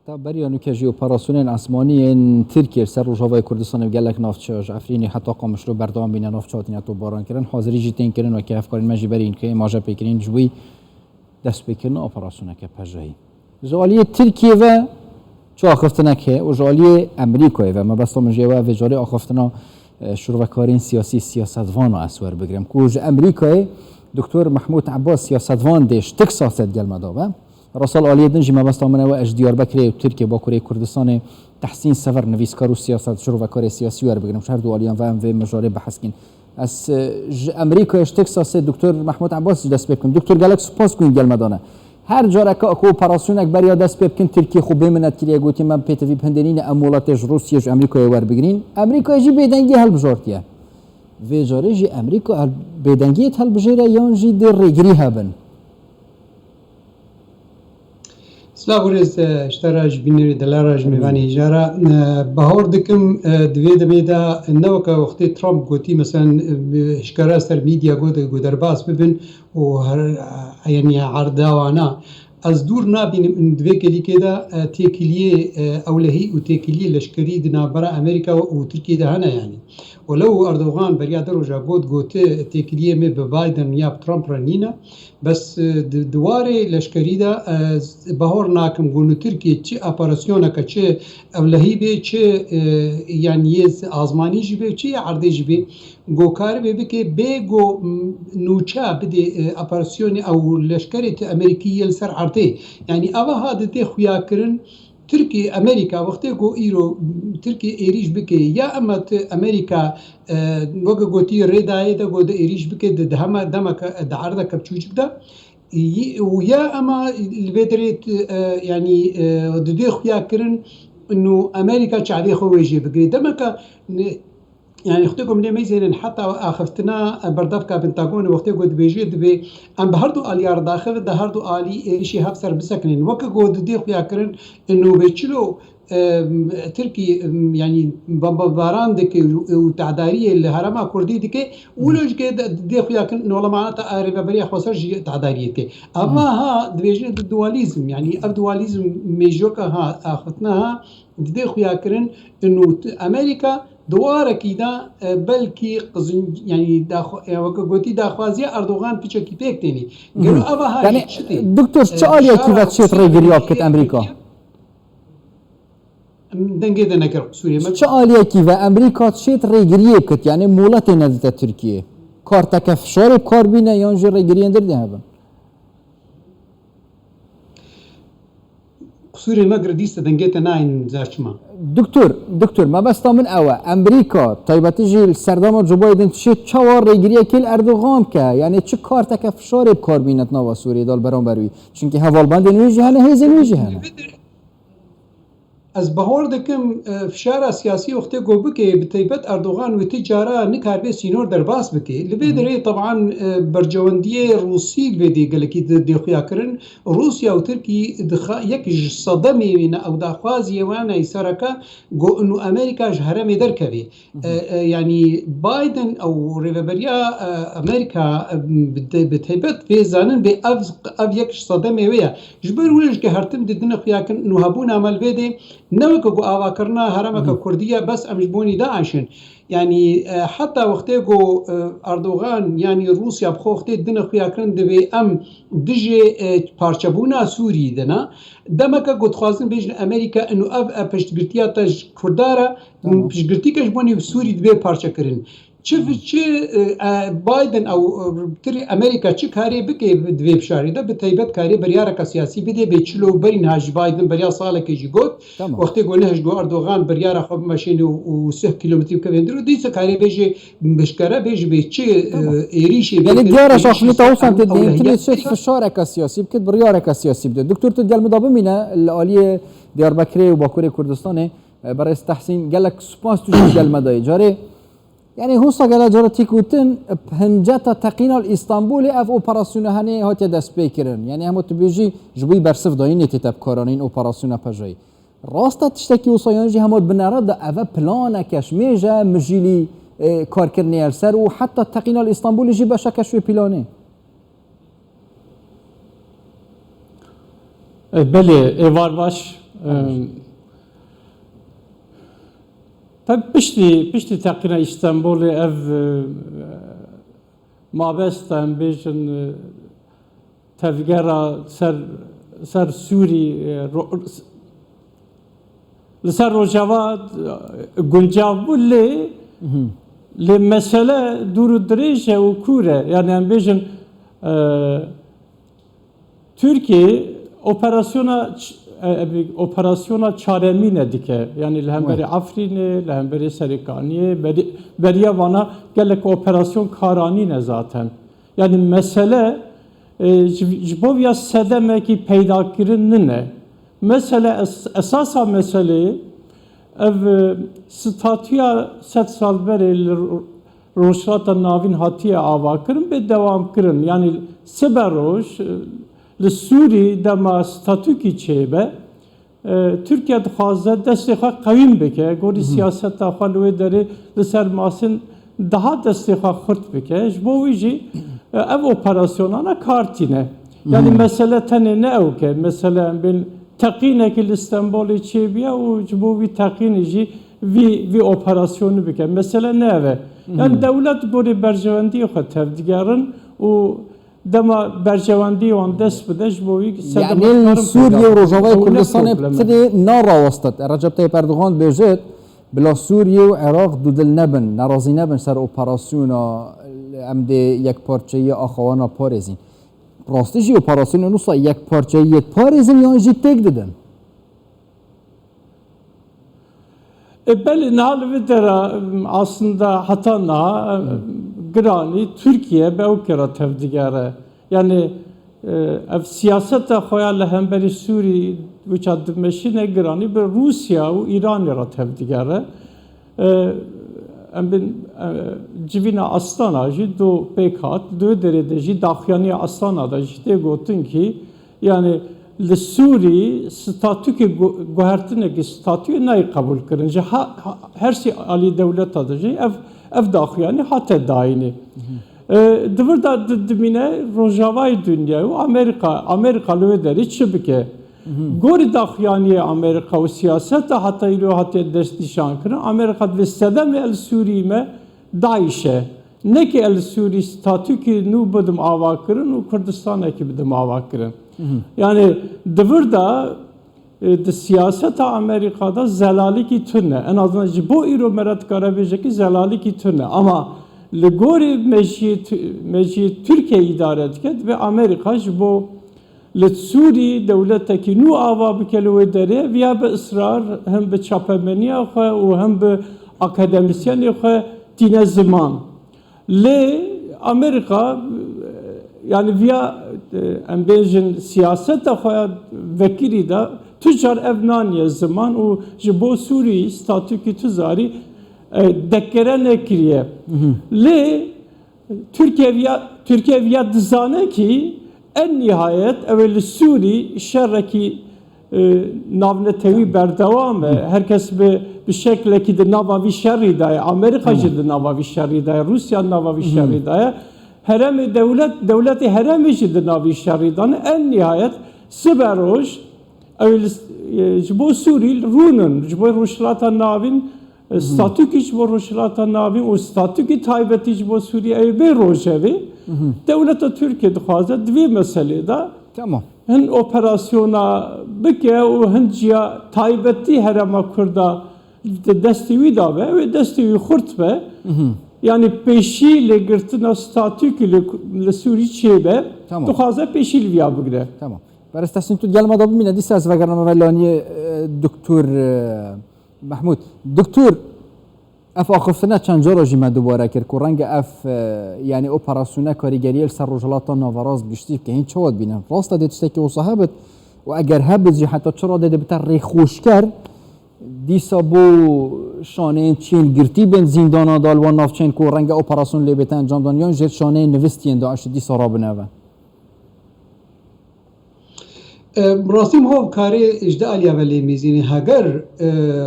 تا بریانو که جی اپراسیون آسمانی ترکیه سر روجاوای کردستان گلک نافچه افرینی حتی قامش رو بردام بین نافچاتین تو باران کردن حاضری جیتین کردن و که افکارین مجی برین که ماجا پیکرین جوی دست بکردن اپراسیون که پژهی زالی ترکیه و چه آخفتنا که و زالی امریکا و ما بس من جوا و زالی آخفتنا شروع کارین سیاسی سیاستوان و اسوار بگیرم کوج امریکا دکتر محمود عباس سیاستوان دیش تکساس گل مداوم رسال عالی دنجی ما بس من و اش دیاربکر و ترکیه با کره کردستان تحسین سفر نویسکار و سیاست شروع کار سیاسی وار بگیرم شهر دو عالیان و ام و مجاری بحث کن از امریکا اش تکساس دکتر محمود عباس دست بکن دکتر گلک سپاس کن گل مدانه هر جاره که اپراسیونک برای دست بکن ترکیه خوب بماند که گویی من پیتوی پندنین امولاتش روسیه و امریکا وار بگیرین امریکا جی بدنگی حل بجارتیه و جاره جی امریکا بدنگی حل بجاره یان جی در رگری هبن سلاورز اشتراج بینری دلاراج میوانی جارا بهار دکم دوید میدا نوکا وقتی ترامپ گویی مثلا اشکار سر میدیا گود در باس ببین و هر یعنی عرضاوانا از دور نبینیم دوی کلی که دا تکلیه اولهی و تکلیه لشکری دنا برا امریکا و ترکیه ده هنه یعنی ولو اردوغان بریا دروجا گوت تکلیه می به بایدن یا ترامپ رنینا بس دواره لشکری دا بهار ناکم گونو ترکیه چه اپراسیونه که چه اولهی به چه یعنی آزمانی جبه چه عرضی جبه گوکار به که بگو نوچا بده اپراسیون او لشکری امریکی سر عرضه یعنی اوه هادته خویا کرن ترکیه امریکا وقتی گو ایرو ترکیه ایریش بکه یا اما امریکا وقت گویی ردای دا گود ایریش بکه ده همه دمک دعرده کبچوچک دا و یا اما البدرت یعنی دده خویا کرن انه امریکا چعلی خویجی بگیری دمک يعني اختكم ليه ميزين حتى اخفتنا بردافك بنتاغون وقت قد بيجي دبي ام بهردو اليار داخل ده هردو الي شي هفسر بسكنين وك قد دي خيا كرن انه بيتشلو تركي يعني باران دك وتعداريه الهرم كردي دك ولوج كده دي خيا كرن ولا معناتها اريبا بريا خسر تعداريه دك اما ها بيجي الدواليزم يعني الدواليزم ميجوكا ها اختناها دي خيا كرن انه امريكا دواره كيدا بلكي قزن يعني وقتي داخوازي اردوغان بيچكي بيكتيني قالوا ابا هاي يعني دكتور سؤالي كيف تشيت ريغرياب كت امريكا دنگه نكر سوريا سؤالي كيف امريكا تشيت ريغرياب كت يعني مولات نزت تركيا كارتك فشار بكاربينه ينجر ريغريان در دهبن سوريا ما قرديست دنگه ناين زاشما دكتور ما بس من أوا أمريكا طيب تجي السردام جو بايدن تشي چوار ريگريه كل أردوغان كا يعني چه كارتك فشار بكار بينت نوا سوريا دال برام بروي چونكي هوالبند نويجي هنا هيز نويجي هنا از بهار دکم فشار سیاسی وقتی گو بکه بتیبت اردوغان و تجاره نکار به سینور در باس بکه لبیدره طبعا برجواندی روسی لبیدی گلکی دخیا کرن روسیا و ترکی یک صدمه وینا او داخوازی وانا سرکا گو انو امریکا جهرم درکوی يعني بايدن او ريفابريا امريكا بتيبت في زانن باف يكش صدمه ويا جبر ولج كهرتم ددنا خياكن انه هبون عمل بيدي نوكو اوا كرنا هرمك كرديه بس امجبوني داعشن يعني حتى وقتيكو اردوغان يعني روسيا بخوختي دنا خياكن دبي ام دجي بارچبونا سوري دنا دمك قد خوازن بيجن امريكا انه اف پشتگرتياتا كردارا پشتگرتيكش بوني سوري دبي پارچا كرن چه بايدن او تري امريكا چه كاري بكي دبي بشاري ده بتيبت كاري بريارك سياسي بدي بيچلو برين هاج بايدن بريا صالك يجي قوت وقت يقول نهج جو اردوغان بريارا خب ماشين و 6 كيلومتر كبندرو ديس كاري بيجي بشكره بيجي بيچ ايريشي يعني ديارا شخصني توصل تدين تري في الشارع السياسي بكت بريارك السياسي بده دكتور تدل مضابه منا الاليه ديار بكري وباكوري كردستان برای تحسین گلک سپاس توش گل مدای جاری يعني هو صقلا جرتي كوتن بهنجتا تقينا الاسطنبول اف اوبراسيون هني هات دست بكرن يعني هم تبيجي جوي برسف داين تتب كارانين اوبراسيون بجاي راستا تشتكي وصيانجي هم بنرد اف بلان كشميجا مجيلي كاركرني السر وحتى تقينا الاسطنبول يجي بشكل شوي بلانه بله ایوار باش طيب بشتي تقريبا اسطنبول اف مابستان بيجن تفجر سر سوري لسر روجاوات گنجاو بولی لمسألة دور دريجة وكورة يعني أنا بيجن تركيا operasyona çaremine dike yani lehemberi Afrin'e, lehemberi Serikani'ye, beriye vana gelek operasyon karanine zaten. Yani mesele jibovya sedemeki peydakirin ne? Mesele esasa meseleyi ev statüya set salberi roşrata navin hatiye avakırın ve devam kırın. Yani seberoş Suriye dema statü ki çeybe Türkiye dixwaze destexa qawîm bike gorî siyaseta xwe li wê derê li ser masên daha destexa xurt bike ji bo wî jî ev operasyonana kartîne yani mesele tenê ne ew ke mesele em bên teqînekî li Stenbolê çêbiye û ji bo wî teqînê jî vî operasyonu bike mesele ne ev e yani dewlet gorî berjewendiyê xwe tevdigerin û dema berjewendiyê wan dest bide ji bo wî يعني سوريا وروجاوای کوردستان ابتدی ناراوستت رجب طیب اردوغان بيجت بلا سوريا و عراق دودل نبن ناراضی نبن سر اپراسیونا ام دی یک پارچه‌ای آخوانا پارێزین راستی جی اپراسیون نوسا یک پارچه‌ای پارێزین یا جی تک ددن Belli nal dera aslında hatana grani Türkiye be okera tevdigare yani ev siyasete xoya hemberi Suriye which admeşine grani be Rusya ve İran ra tevdigare em bin civina Astana jî do pekat do derede jî daxyani Astana da jî de gotin ki yani li Suriye statüki guhertineki statüyü neyi kabul kırınca her şey ali devlet adıcı ev daxyani hatta dayini. Dıvır da dimine rojavay dünya ve Amerikalı ve deri çıbike. Gori daxyani Amerika ve siyaset hatta ilo hatta destişan kırın. Amerika ve sedem el Suriye Daiş'e. Ne ki el Suriye statüki nu bidim ava kırın ve Kürdistan'daki bidim ava kırın. Yani dıvır da siyaseta Amerika'da zelali ki türne. En azından bu iro merat karabeyecek ki zelali ki türne. Ama Ligori mecyi Türkiye idare etket ve Amerika bu Suriye devletteki nu ava bikelu edere veya be ısrar hem be çapemeniye ve hem be akademisyen tine zaman. Amerika yani via embejin siyaset de vekili de tüccar evnaniye zaman o jibo Suriye statü ki tüzari dekere nekriye. Türkiye via dizane ki en nihayet evveli Suriye şerreki navnetevi berdevam herkes bir şekilde ki de navavi şerridaya Amerikacı da navavi şerridaya Rusya navavi şerridaya heremi devleti heremi de navi şerridan en nihayet siberoş bu Suriye runun bu Rushlata navin statü ki bu Rushlata navin o statü ki taybeti bu Suriye be rojevi devlet Türkiye dixwaze dvi meselede tamam hen operasyona bike o henciya taybeti herema kurda destevi da ve destevi xurt be yani peşiyle girtina statü ki le Suriye çebe dixwaze peşil viya bigre tamam برستاسین تو گل ما دابو مینه دیست از وگرنامه ولانی دکتر محمود دکتر اف آخفتنه چند جا راجی من دوباره کرد که رنگ اف یعنی اپراسیونه کاریگری سر رجالات ناوراز گشتی که این چه واد بینن راست دیدشته که صاحبت و اگر هبت جی حتی چرا دیده بتر ریخوش کرد دیسا بو شانه چین گرتی بین زندان دال و نافچین که رنگ اپراسیون لیبت انجام دانیان جد شانه نوستین داعش دیسا را بنوه راستی ما کاری اجدا علیا ولی میزینی هگر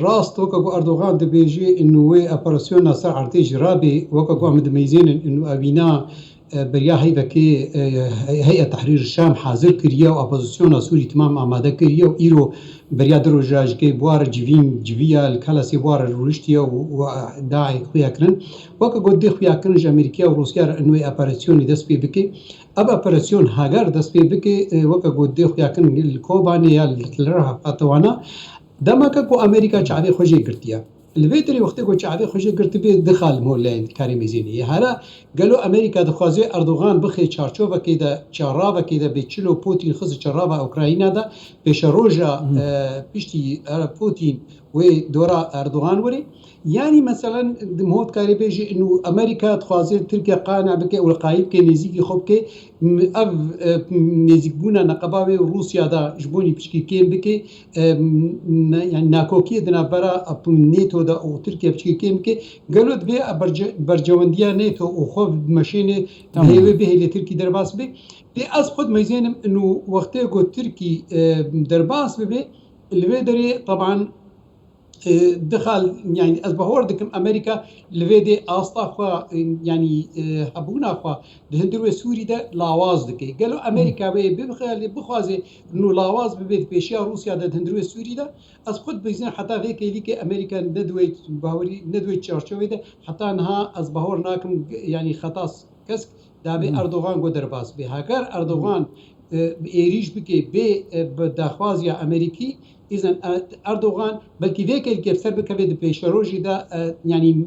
راست وقت کو اردوغان دبیجی انه اپراسیون نصر ارتش رابی وقت کو امد میزین انه ابینا بریا هیوکی هیئت تحریر الشام حاضر کریه و اپوزیسیون سوری تمام آماده کریه و ایرو بریا دروجاج که بوار جویا الکلاسی بوار روشتیه و داعی خویا کرن وقت گودی خویا کرنج امریکا و روسیه انوی اپراسیونی دست پی بکی اب اپراسیون هاگر دست پی بکی وقت گودی خویا کرن الکوبانی یا الرها اتوانا دمکه کو امریکا چاوی خوشی کرتیه الویتری وقتی کو چاوی خوشی کرتی به دخل مولین کاری میزینی هر قالوا امريكا دخوازي اردوغان بخي تشارچوفا كيدا تشارافا كيدا بيتشلو بوتين خز تشارافا اوكراينا دا بيشروجا بيشتي بوتين ودورا اردوغان وري يعني مثلا مهود كاري بيجي انه امريكا تخوازي تركيا قانع بك والقايب كي نزيكي خوب كي اف نزيك بونا نقباوي روسيا دا جبوني بشكي كيم بكي يعني ناكوكي دنا برا نيتو دا او تركيا بشكي كيم بكي قالوا دبي برجوانديا نيتو وخوف ماشيني هيوي به اللي تركي درباس بي از خود ميزانم انه وقتها قلت تركي درباس بي اللي بيدري طبعا دخل يعني أصبحوا دكم أمريكا لفيدي أصطفى يعني حبونا أخوا دهندروا سوري ده لاواز دكي قالوا أمريكا بخالي بخوازي إنه لاواز ببيت بيشيا روسيا ده دهندروا سوري ده أصبحت بيزين حتى فيك ليك أمريكا ندوي باوري ندوي تشارشوي ده حتى إنها أصبحوا ناكم يعني خطاس كسك ده بأردوغان قدر باس بهاجر أردوغان إيريش بكي بدخوازيا أمريكي إذن أردوغان بلكي ذيك الكبسر بكفيد بيشروجي دا يعني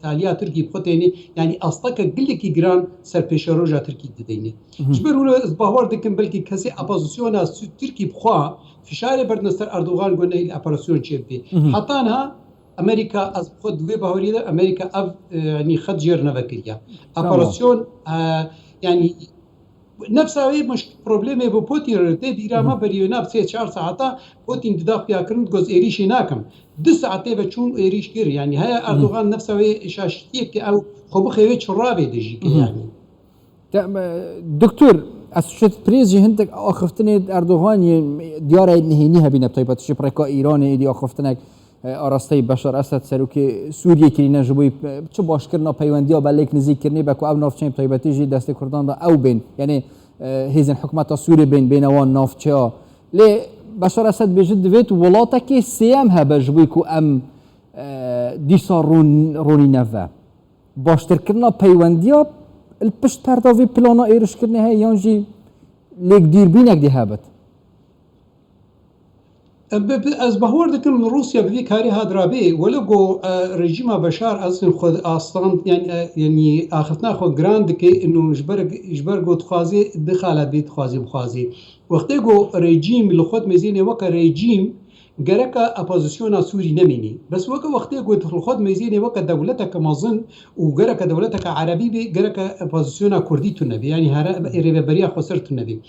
تاليا تركي بخوتيني يعني أصلاك قلكي جران سر بيشروجا تركي دديني جبروا باور دكم بلكي كسي أبوزيسيونا تركي بخوا في شارع بردنستر أردوغان قلنا الأبراسيون شيبي حتى أنها أمريكا أز خد في باوري دا أمريكا أف يعني خد جيرنا فكريا أبراسيون يعني نفسه مش بروبلمه بو بوتين رتي ديرا ما بريونا ب 3-4 ساعات بوتين دداخيا كرنت جوز ايريش ناكم 2 ساعات بتشون ايريش كير يعني هي اردوغان نفسه شاشتيك او خو بخيوي شرابي دجي يعني دكتور اسوشت بريز هندك اخفتني اردوغان ديار نهينيها بين بطيبه شبركه ايران دي اخفتنك آراسته بشار اسد سروکی سوریه کلینه جوی چه باش کردن پیوندی بالک نزدیک کردنی با کو اب نافچه طیبتی جی دست کردن دا او بین یعنی هیزن حکومت سوری بین وان نافچه لی بشار اسد بجد ویت ولاتا که سیام ها بجوی کو ام دیسا رونی نفع باشتر کردن پیوندی الپشت پرداوی پلانا ایرش کردنی های یانجی لیک دیر بینک دی هابت از بهور دکم روسیا بدی کاری هدرابی ولگو رژیم بشار از خود آستان یعنی آخرتنا خود گراند که انو جبر گود خوازی دخالت بیت خوازی بخوازی وقتی گو رژیم لخود مزینه وک رژیم گرک اپوزیسیون سوری نمینی بس وقتی گود خود مزینه وک دولتک مازن و گرک دولتک عربی بی گرک اپوزیسیون کردی تو نبی یعنی هر ایربریا خسر تو نبی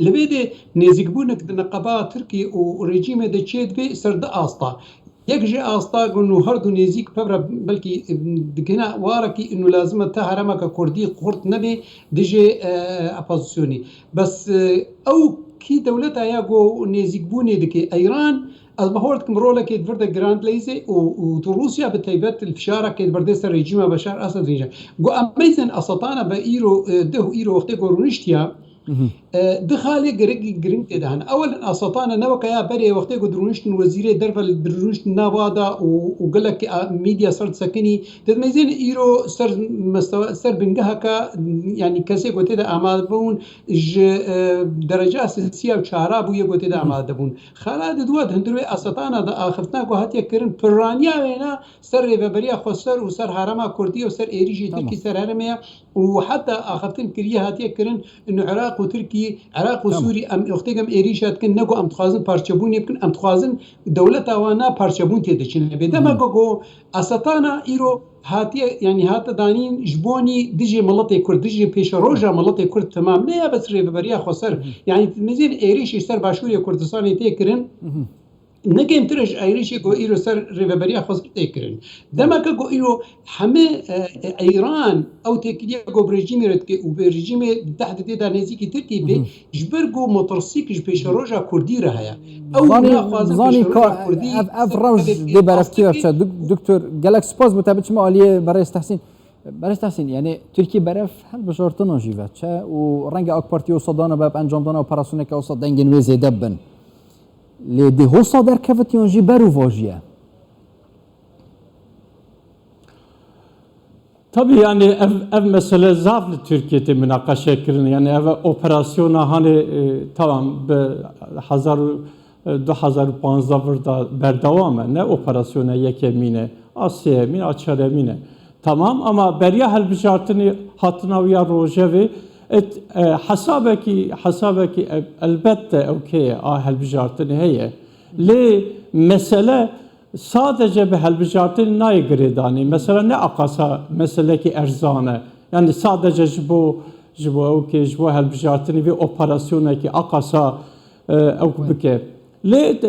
لبيدي نزيقبونك نقابة تركي ورجيم ده تشيد بي سرد آستا يكجي آستا قلنو هردو نزيق ببرا بلكي دكنا واركي انو لازم تهرمك كردي قرط نبي ديجي أبوزيسيوني بس او كي دولتا ياقو نزيقبوني دكي ايران البهورتكم رولا كي تفرد جراند ليزي وروسيا بالتيبات الفشارة كي تفردس الرجيم بشار أسد رجال قو أميزن أسطانا بإيرو ده إيرو وقتي قرونشتيا دخالي جرين تدهن اولا اسطانا نوكا يا بري وقتي قدرونشتن وزيري درفل درونشتن نوادا وقال لك ميديا صرت سكني تدميزين ايرو سر بنجهكا يعني كسي قلت ده اعمال بون درجه اساسيه وشاراب ويا قلت ده اعمال دبون خالد دواد هندروي اسطانا دا اخفتنا قهاتي كرن برانيا وينا سر ببريا خسر وسر حرمه كرديه وسر ايريجي تركي سر هرميه وحتى اخفتن كريه هاتي كرن انه عراق وتركي عراق وسوري ام وقتيكم ايريشات كن نگو ام تخازن پارچبون يمكن ام تخازن دولت وانا پارچبون تيدچن بدما گو اسطانا ايرو هاتي يعني هات دانين جبوني دجي ملطي كرد دجي بيش روجا ملطي كرد تمام لا بس ريبريا خسر يعني مزين ايريش سر باشوري كردستان تيكرن نگیم ترش ایریشی کو ایرو سر ریبریا خواست تکرن دما که کو ایرو همه ایران او تکیه کو برژیم رد که او برژیم تحت دیده نزدیکی ترکی به جبر کو موتورسیکل پیش روجا کردی رهیا او زانی اف روج دی برفتیار دکتر گالاکس پاس متابعت ما عالیه برای استحسین برش تحسین یعنی ترکیه برف هل بجارتنا جیوه چه و رنگ اک پارتی و صدانه باب انجام دانا اپراسیونه که اصلا دنگن ویزه دبن لیده هوسا در کفتیان جی برو واجیه Tabii yani ev mesele zavlı Türkiye'de münakaşa kirin. Yani ev operasyona hani tamam be 2015 burada berdavame ne operasyona yekemine Asya'mine açaremine tamam ama beriya helbijartını hatına uya rojevi hasabeki elbette okey helbijartını heye le mesele sadece bir helbijartın ne gredani mesela ne akasa mesele ki erzane yani sadece bu okey bu helbijartını bir operasyona ki akasa okbike le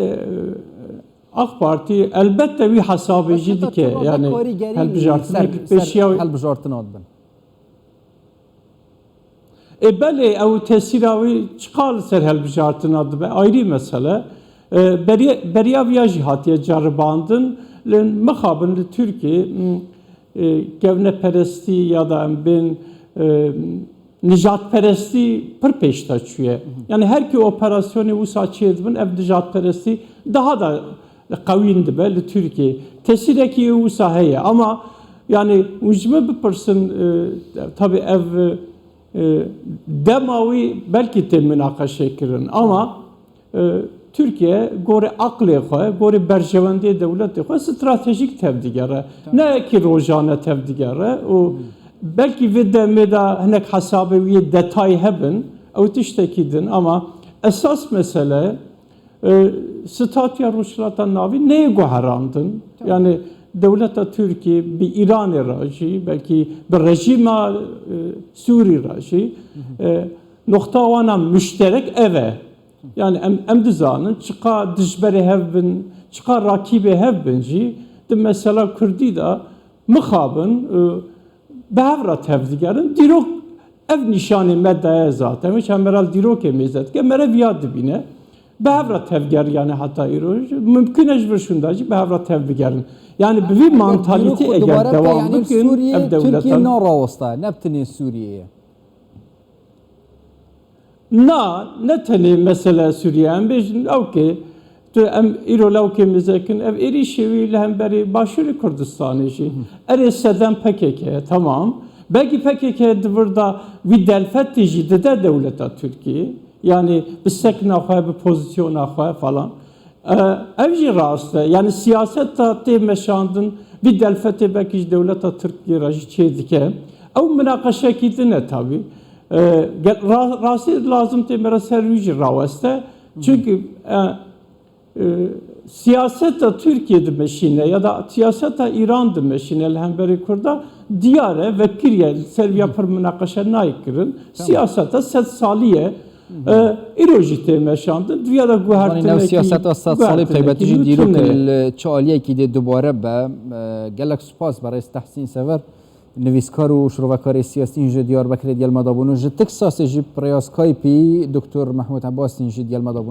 AK Parti elbette bir hasabıcıydı ki yani helbijartını peşiya helbijartını adben beli ev tesiravi çıkar ser helbijartını adı be ayrı mesele beriya viya jihatiye caribandın mekhabın Türkiye gevne peresti ya da ben nijat peresti pır peşte çüye. Yani her ki operasyonu usaçı edin ev nijat peresti daha da kavindi be Türkiye. Tesireki usaheye ama yani ucme bir person tabi ev demavi belki temin akaşe kirin ama Türkiye gore aklı koy, gore berjevendi devleti koy, stratejik tevdigere. Ne ki rojane tevdigere. O belki videmde hanek hasabı bir detay hebben, avtiştekidin ama esas mesele statüya Ruslardan navi neye goharandın? Yani devleta Türkiye bir İran raji, belki bir rejima Suriye raji, nokta wana müşterek eve. Yani em dizanın çıka dijberi hevbin, çıka rakibi hevbinci de mesela Kürdi da mıkhabın behevrat hevdigerin dirok ev nişani meddeye zaten hiç emeral dirok emizet ki mere viyad dibine behevrat hevger yani hatta iroj mümkün ecbir şundacı behevrat hevdigerin yani bir mantalite eğer devamlı ev devletten Türkiye naravasta neptini Suriye'ye ne tane mesela Suriye'nin bejin okey tu em irolawke mizekin ev eri şevi hem beri başarı Kürdistan'ı işi ereseden PKK tamam belki PKK burada bir delfet jide de devleta Türkiye yani bir sekna khwa bir pozisyona khwa falan ev rast yani siyasette te meşandın bir delfete belki devleta Türkiye raji çedike ev münakaşa kitine tabi rastı lazım temera serücü raveste çünkü siyasette Türkiye'de meşine ya da siyasette İran'da meşine elhemberi kurda diyare ve kiriye serviya per münakaşa naykirin siyasette set saliye irojite meşandı dünya da guhertineki siyasette set saliye peybetici dirok çaliye ki de dubare be gelek spas برای تحسین sever نویسکار و شروعکار سیاسی اینجا دیار بکر دیال مدابونو جتک ساسی جی پریاس کایپی دکتر محمود عباس اینجا دیال مدابونو